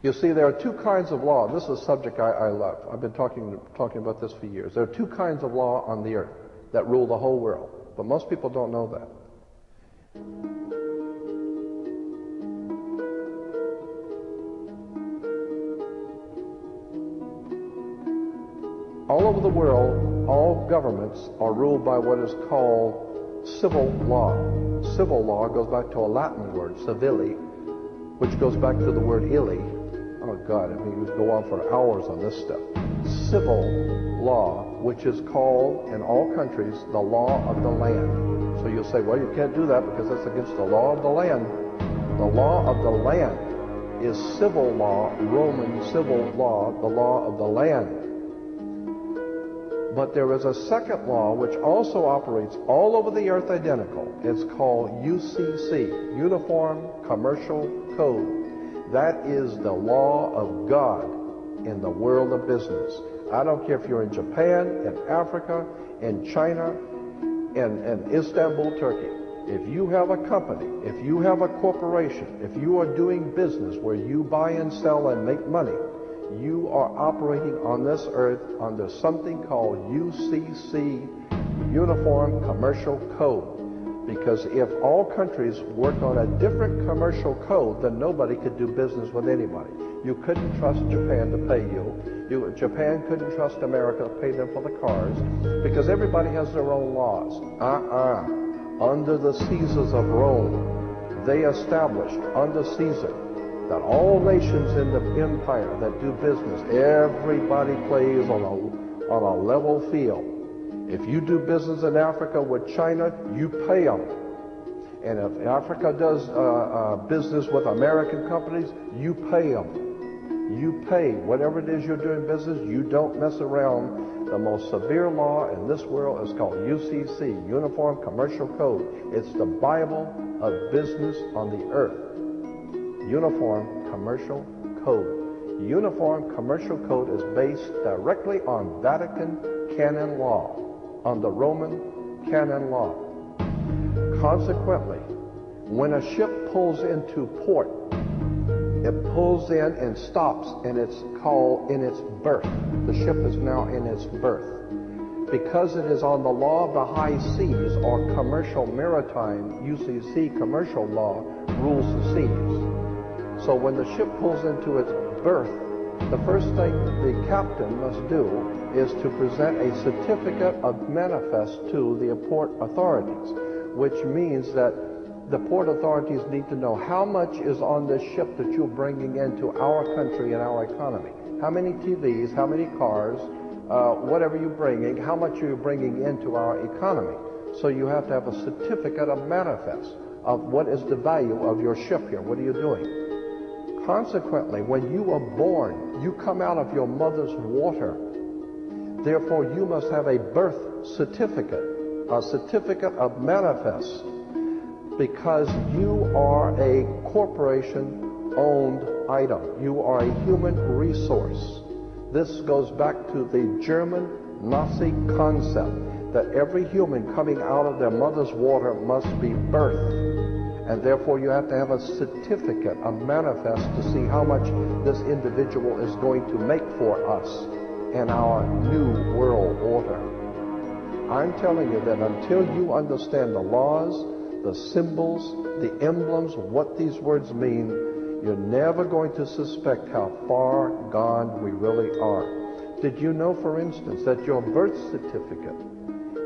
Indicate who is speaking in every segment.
Speaker 1: You see, there are two kinds of law. This is a subject I love. I've been talking about this for years. There are two kinds of law on the earth that rule the whole world, but most people don't know that. All over the world, all governments are ruled by what is called civil law. Civil law goes back to a Latin word, civili, which goes back to the word illi. Oh God, I mean, we could go on for hours on this stuff. Civil law, which is called in all countries the law of the land. So you'll say, well, you can't do that because that's against the law of the land. The law of the land is civil law, Roman civil law, the law of the land. But there is a second law which also operates all over the earth identical. It's called UCC, Uniform Commercial Code. That is the law of God in the world of business. I don't care if you're in Japan, in Africa, in China, in Istanbul, Turkey. If you have a company, if you have a corporation, if you are doing business where you buy and sell and make money, you are operating on this earth under something called UCC, Uniform Commercial Code. Because if all countries worked on a different commercial code, then nobody could do business with anybody. You couldn't trust Japan to pay you. Japan couldn't trust America to pay them for the cars, because everybody has their own laws. Under the Caesars of Rome, they established under Caesar that all nations in the empire that do business, everybody plays on a level field. If you do business in Africa with China, you pay them. And if Africa does business with American companies, you pay them. You pay whatever it is you're doing business. You don't mess around. The most severe law in this world is called UCC, Uniform Commercial Code. It's the Bible of business on the earth. Uniform Commercial Code. Uniform Commercial Code is based directly on Vatican canon law, on the Roman canon law. Consequently, when a ship pulls into port, it pulls in and stops, and it's called in its berth. The ship is now in its berth. Because it is on the law of the high seas, or commercial maritime, UCC commercial law, rules the seas. So when the ship pulls into its berth, the first thing the captain must do is to present a certificate of manifest to the port authorities, which means that the port authorities need to know how much is on this ship that you're bringing into our country and our economy. How many TVs, how many cars, whatever you're bringing, how much are you bringing into our economy? So you have to have a certificate of manifest of what is the value of your ship here. What are you doing? Consequently, when you are born, you come out of your mother's water. Therefore, you must have a birth certificate, a certificate of manifest, because you are a corporation-owned item. You are a human resource. This goes back to the German Nazi concept that every human coming out of their mother's water must be birthed. And therefore you have to have a certificate, a manifest, to see how much this individual is going to make for us in our new world order. I'm telling you that until you understand the laws, the symbols, the emblems, what these words mean, you're never going to suspect how far gone we really are. Did you know, for instance, that your birth certificate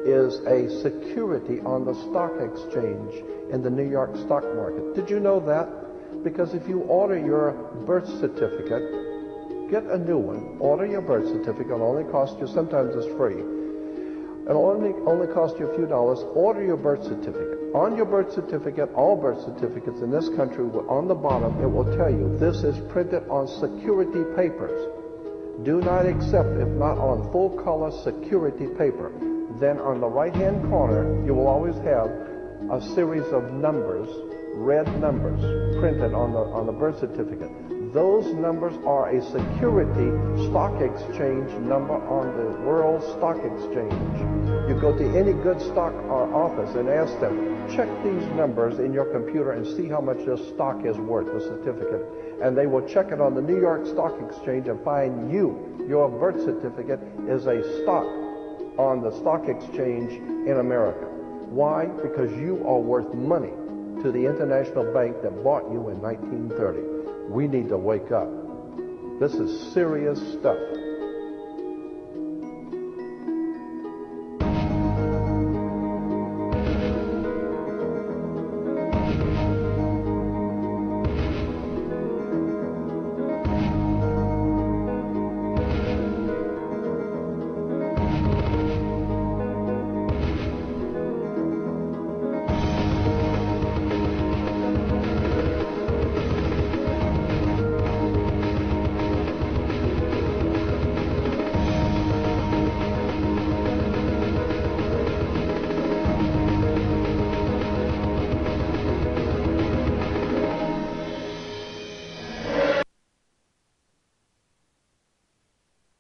Speaker 1: is a security on the stock exchange in the New York stock market? Did you know that? Because if you order your birth certificate, get a new one, order your birth certificate, it'll only cost you, sometimes it's free, it'll only cost you a few dollars. Order your birth certificate. On your birth certificate, all birth certificates in this country, on the bottom, it will tell you this is printed on security papers. Do not accept if not on full color security paper. Then on the right-hand corner, you will always have a series of numbers, red numbers, printed on the birth certificate. Those numbers are a security stock exchange number on the World Stock Exchange. You go to any good stock office and ask them, check these numbers in your computer and see how much this stock is worth, the certificate. And they will check it on the New York Stock Exchange and find your birth certificate is a stock on the stock exchange in America. Why? Because you are worth money to the international bank that bought you in 1930. We need to wake up. This is serious stuff.